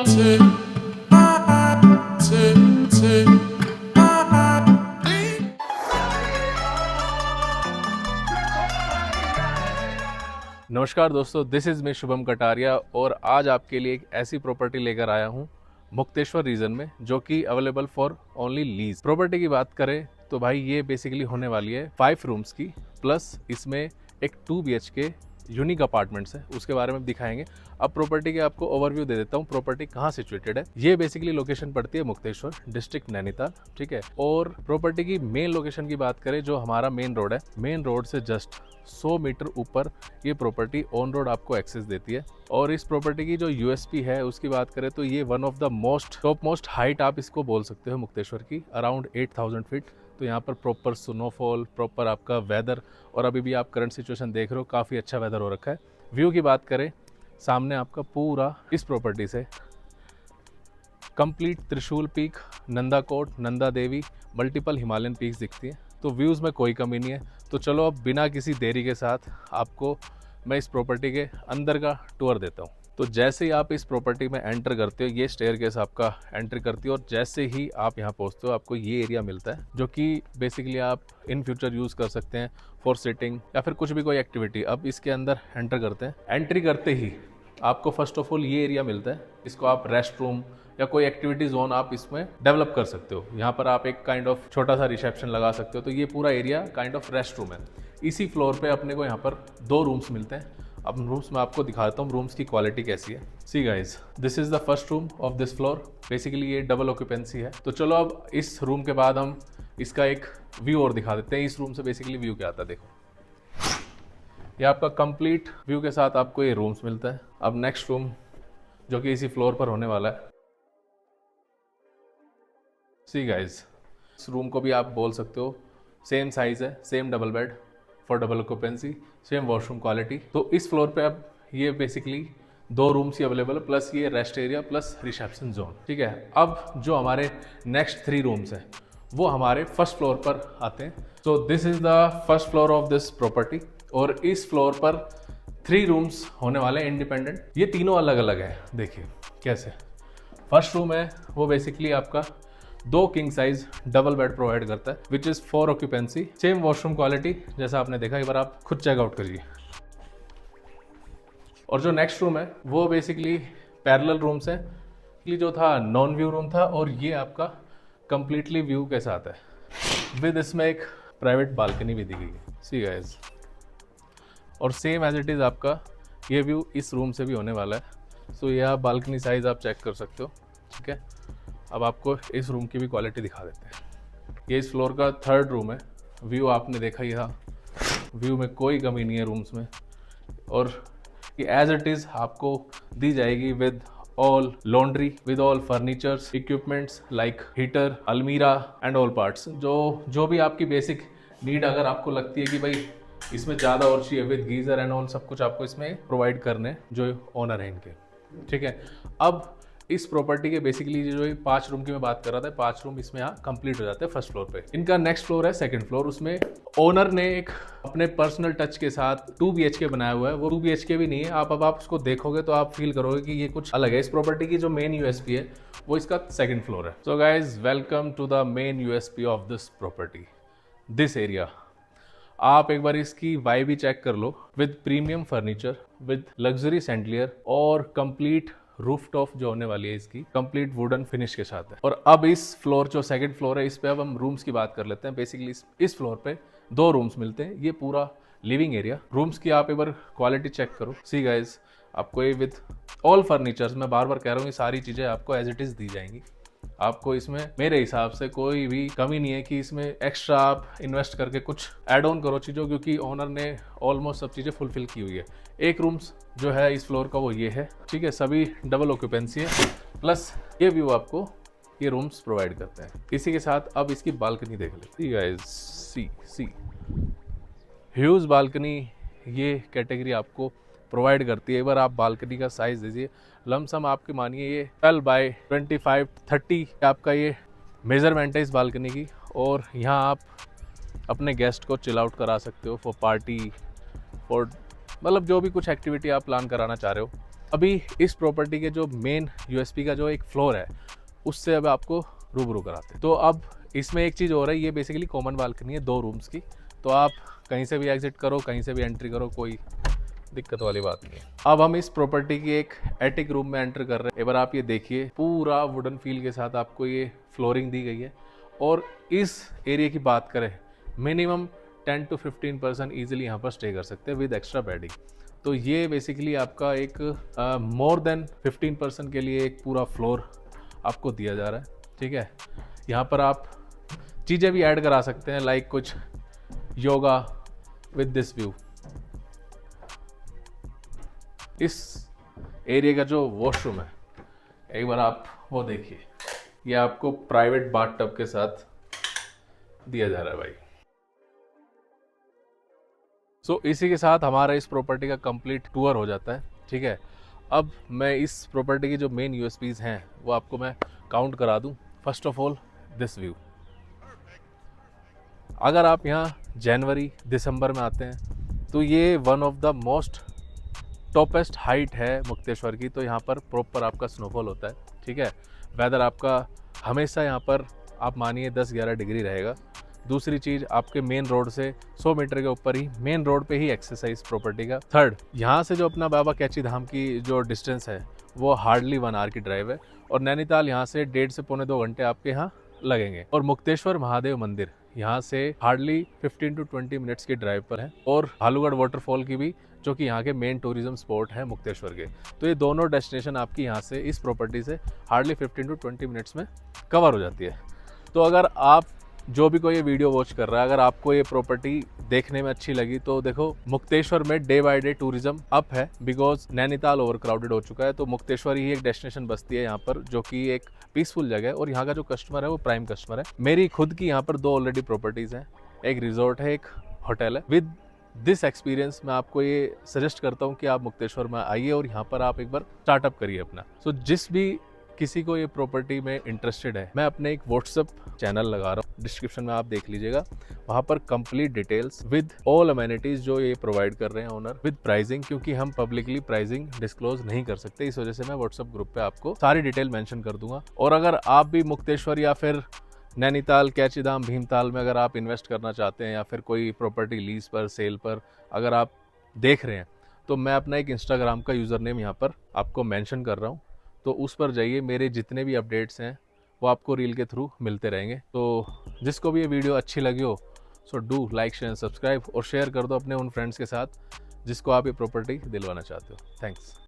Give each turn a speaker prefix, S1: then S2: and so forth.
S1: नमस्कार दोस्तों, this is me Shubham Kataria और आज आपके लिए एक ऐसी प्रॉपर्टी लेकर आया हूँ मुक्तेश्वर रीजन में, जो कि available for only lease. Property की बात करें तो भाई ये बेसिकली होने वाली है 5 रूम्स की, प्लस इसमें एक 2 BHK यूनिक अपार्टमेंट्स है, उसके बारे में दिखाएंगे। अब प्रॉपर्टी के आपको ओवरव्यू दे देता हूँ, प्रॉपर्टी कहाँ सिचुएटेड है। ये बेसिकली लोकेशन पड़ती है मुक्तेश्वर, डिस्ट्रिक्ट नैनीताल, ठीक है। और प्रॉपर्टी की मेन लोकेशन की बात करें, जो हमारा मेन रोड है, मेन रोड से जस्ट 100 मीटर ऊपर ये प्रॉपर्टी ऑन रोड आपको एक्सेस देती है। और इस प्रॉपर्टी की जो USP है उसकी बात करें तो ये one of the top most height आप इसको बोल सकते हो मुक्तेश्वर की, अराउंड 8000 फीट। तो यहाँ पर प्रॉपर स्नोफॉल, प्रॉपर आपका वेदर, और अभी भी आप करंट सिचुएशन देख रहे हो, काफ़ी अच्छा वेदर हो रखा है। व्यू की बात करें, सामने आपका पूरा इस प्रॉपर्टी से कंप्लीट त्रिशूल peak, Nanda coat, Nanda Devi, multiple Himalayan peaks दिखती हैं। तो व्यूज़ में कोई कमी नहीं है। तो चलो अब बिना किसी देरी के साथ आपको मैं इस प्रॉपर्टी के अंदर का टूर देता हूँ। तो जैसे ही आप इस प्रॉपर्टी में एंटर करते हो, ये स्टेयरकेस आपका एंट्री करती है, और जैसे ही आप यहाँ पहुँचते हो आपको ये एरिया मिलता है, जो कि बेसिकली आप इन फ्यूचर यूज़ कर सकते हैं फॉर सिटिंग या फिर कुछ भी कोई एक्टिविटी। अब इसके अंदर एंटर करते हैं। एंट्री करते ही आपको फर्स्ट ऑफ ऑल ये एरिया मिलता है, इसको आप रेस्ट रूम या कोई एक्टिविटी जोन आप इसमें डेवलप कर सकते हो। यहाँ पर आप एक काइंड ऑफ छोटा सा रिसेप्शन लगा सकते हो। तो ये पूरा area kind of rest room है। इसी फ्लोर पे अपने को यहाँ पर 2 रूम्स मिलते हैं। अब रूम्स में आपको दिखाता हूँ रूम्स की क्वालिटी कैसी है। See guys, this is the first room of this floor. Basically ये डबल ऑक्यूपेंसी है। तो चलो अब इस रूम के बाद हम इसका एक व्यू और दिखा देते हैं। इस रूम से बेसिकली व्यू क्या आता है, देखो, ये आपका कंप्लीट व्यू के साथ आपको ये रूम्स मिलता है। अब नेक्स्ट रूम जो कि इसी फ्लोर पर होने वाला है। सी गाइज, इस रूम को भी आप बोल सकते हो सेम साइज है, same double bed for double occupancy, same washroom quality. तो इस फ्लोर पे अब ये बेसिकली 2 रूम्स ही अवेलेबल है, प्लस ये rest area plus reception zone, ठीक है। अब जो हमारे नेक्स्ट 3 रूम्स हैं वो हमारे फर्स्ट फ्लोर पर आते हैं। So this is the first floor of this property, और इस फ्लोर पर 3 रूम्स होने वाले हैं इंडिपेंडेंट। ये तीनों अलग अलग है। देखिए कैसे। फर्स्ट रूम है वो बेसिकली आपका 2 king size double bed provide करता है, which is 4 occupancy, same washroom quality जैसा आपने देखा। एक बार आप खुद चेकआउट करिए। और जो नेक्स्ट रूम है वो बेसिकली पैरेलल रूम्स है। ये जो था नॉन व्यू रूम था, और ये आपका कंप्लीटली व्यू के साथ है, विद इसमें एक प्राइवेट बालकनी भी दी गई है। सी गाइस, और सेम एज इट इज़ आपका ये व्यू इस रूम से भी होने वाला है। सो ये आप बालकनी साइज आप चेक कर सकते हो, ठीक है। अब आपको इस रूम की भी क्वालिटी दिखा देते हैं। ये इस फ्लोर का 3rd रूम है। व्यू आपने देखा ही था, व्यू में कोई कमी नहीं है रूम्स में, और ये एज इट इज़ आपको दी जाएगी with all laundry, with all furnitures, equipments like heater, अलमीरा एंड ऑल पार्ट्स। जो भी आपकी बेसिक नीड अगर आपको लगती है कि भाई इसमें ज़्यादा और चाहिए, विद गीज़र एंड ऑल सब कुछ आपको इसमें प्रोवाइड करने जो ओनर है इनके, ठीक है। अब इस प्रॉपर्टी के बेसिकली जो 5 रूम की मैं बात कर रहा था, 5 रूम इसमें यहाँ कंप्लीट हो जाते हैं फर्स्ट फ्लोर पे। इनका नेक्स्ट फ्लोर है 2nd फ्लोर। उसमें ओनर ने एक अपने पर्सनल टच के साथ 2 BHK बनाया हुआ है। वो 2 BHK भी नहीं है। आप उसको देखोगे तो आप फील करोगे कि ये कुछ अलग है। इस प्रॉपर्टी की जो मेन USP है वो इसका 2nd फ्लोर है। So guys, welcome to the main USP of this property, this area. आप एक बार इसकी वाइब भी चेक कर लो, with premium furniture, with luxury chandelier, और कंप्लीट रूफ टॉप जो होने वाली है इसकी कंप्लीट वुडन फिनिश के साथ है। और अब इस फ्लोर जो 2nd फ्लोर है, इस पे अब हम रूम्स की बात कर लेते हैं। बेसिकली इस फ्लोर पे 2 रूम्स मिलते हैं। ये पूरा लिविंग एरिया। रूम्स की आप एक बार क्वालिटी चेक करो। सी गाइज, आपको ये विद ऑल फर्नीचर्स, मैं बार बार कह रहा हूँ, ये सारी चीज़ें आपको एज इट इज़ दी जाएंगी। आपको इसमें मेरे हिसाब से कोई भी कमी नहीं है कि इसमें एक्स्ट्रा आप इन्वेस्ट करके कुछ ऐड ऑन करो चीज़ों, क्योंकि ओनर ने ऑलमोस्ट सब चीज़ें फुलफिल की हुई है। एक रूम्स जो है इस फ्लोर का वो ये है, ठीक है। सभी डबल ऑक्यूपेंसी है, प्लस ये व्यू आपको ये रूम्स प्रोवाइड करते हैं। इसी के साथ अब इसकी बालकनी देख लेते। सी ह्यूज बालकनी ये कैटेगरी आपको प्रोवाइड करती है। एक बार आप बालकनी का साइज दीजिए, लमसम आपके मानिए ये 12 बाय 25-30 आपका ये मेजरमेंट है इस बालकनी की। और यहाँ आप अपने गेस्ट को चिल आउट करा सकते हो फॉर पार्टी, फॉर मतलब जो भी कुछ एक्टिविटी आप प्लान कराना चाह रहे हो, अभी इस प्रॉपर्टी के जो मेन यूएसपी का जो एक फ्लोर है उससे अब आपको रूबरू कराते हैं। तो अब इसमें एक चीज़ हो रही है, ये बेसिकली कॉमन बालकनी है 2 रूम्स की, तो आप कहीं से भी एग्जिट करो, कहीं से भी एंट्री करो, कोई दिक्कत वाली बात नहीं है। अब हम इस प्रॉपर्टी की एक एटिक रूम में एंटर कर रहे हैं। एक बार आप ये देखिए, पूरा वुडन फील के साथ आपको ये फ्लोरिंग दी गई है। और इस एरिया की बात करें, मिनिमम 10 to 15% ईजिली यहाँ पर स्टे कर सकते हैं विद एक्स्ट्रा बेडिंग। तो ये बेसिकली आपका एक मोर देन 15% के लिए एक पूरा फ्लोर आपको दिया जा रहा है, ठीक है। यहाँ पर आप चीज़ें भी ऐड करा सकते हैं, लाइक कुछ योगा विद दिस व्यू। इस एरिया का जो वॉशरूम है, एक बार आप वो देखिए, ये आपको प्राइवेट बाथ टब के साथ दिया जा रहा है भाई। सो इसी के साथ हमारा इस प्रॉपर्टी का कंप्लीट टूर हो जाता है, ठीक है। अब मैं इस प्रॉपर्टी की जो मेन यूएसपीज हैं वो आपको मैं काउंट करा दूं। First of all this view. अगर आप यहाँ जनवरी दिसंबर में आते हैं तो ये one of the most toppest height है मुक्तेश्वर की, तो यहाँ पर प्रॉपर आपका स्नोफॉल होता है, ठीक है। वेदर आपका हमेशा यहाँ पर आप मानिए 10-11 डिग्री रहेगा। दूसरी चीज़, आपके मेन रोड से 100 मीटर के ऊपर ही मेन रोड पे ही एक्सेस है इस प्रॉपर्टी का। थर्ड, यहाँ से जो अपना बाबा कैची धाम की जो डिस्टेंस है वो हार्डली 1 आवर की ड्राइव है, और नैनीताल यहाँ से 1.5 से पौने 2 घंटे आपके यहाँ लगेंगे। और मुक्तेश्वर महादेव मंदिर यहाँ से हार्डली 15 to 20 मिनट्स की ड्राइव पर है, और भालूगढ़ वाटरफॉल की भी, जो कि यहाँ के मेन टूरिज्म स्पॉट है मुक्तेश्वर के। तो ये दोनों डेस्टिनेशन आपकी यहाँ से इस प्रॉपर्टी से हार्डली 15 to 20 मिनट्स में कवर हो जाती है। तो अगर आप जो भी कोई ये वीडियो वॉच कर रहा है, अगर आपको ये प्रॉपर्टी देखने में अच्छी लगी तो देखो, मुक्तेश्वर में day by day tourism up है, बिकॉज नैनीताल ओवर क्राउडेड हो चुका है। तो मुक्तेश्वर ही एक डेस्टिनेशन बसती है यहाँ पर, जो कि एक पीसफुल जगह है, और यहाँ का जो कस्टमर है वो प्राइम कस्टमर है। मेरी खुद की यहाँ पर 2 ऑलरेडी प्रॉपर्टीज़ हैं, एक रिजॉर्ट है, एक होटल है। विद दिस एक्सपीरियंस मैं आपको ये सजेस्ट करता हूँ कि आप मुक्तेश्वर में आइए और यहाँ पर आप एक बार स्टार्टअप करिए अपना। सो जिस भी किसी को ये प्रॉपर्टी में इंटरेस्टेड है, मैं अपने एक व्हाट्सएप चैनल लगा रहा हूँ, डिस्क्रिप्शन में आप देख लीजिएगा, वहाँ पर complete details with all amenities जो ये प्रोवाइड कर रहे हैं ओनर, विद प्राइसिंग, क्योंकि हम पब्लिकली प्राइसिंग डिस्क्लोज नहीं कर सकते, इस वजह से मैं व्हाट्सएप ग्रुप पे आपको सारी डिटेल मेंशन कर दूंगा। और अगर आप भी मुक्तेश्वर या फिर नैनीताल, कैचीधाम, भीमताल में अगर आप इन्वेस्ट करना चाहते हैं, या फिर कोई प्रॉपर्टी लीज पर, सेल पर अगर आप देख रहे हैं, तो मैं अपना एक इंस्टाग्राम का यूज़र नेम यहाँ पर आपको मेंशन कर रहा हूँ, तो उस पर जाइए। मेरे जितने भी अपडेट्स हैं वो आपको रील के थ्रू मिलते रहेंगे। तो जिसको भी ये वीडियो अच्छी लगी हो, so do like, share, subscribe, और शेयर कर दो अपने उन फ्रेंड्स के साथ जिसको आप ये प्रॉपर्टी दिलवाना चाहते हो। थैंक्स।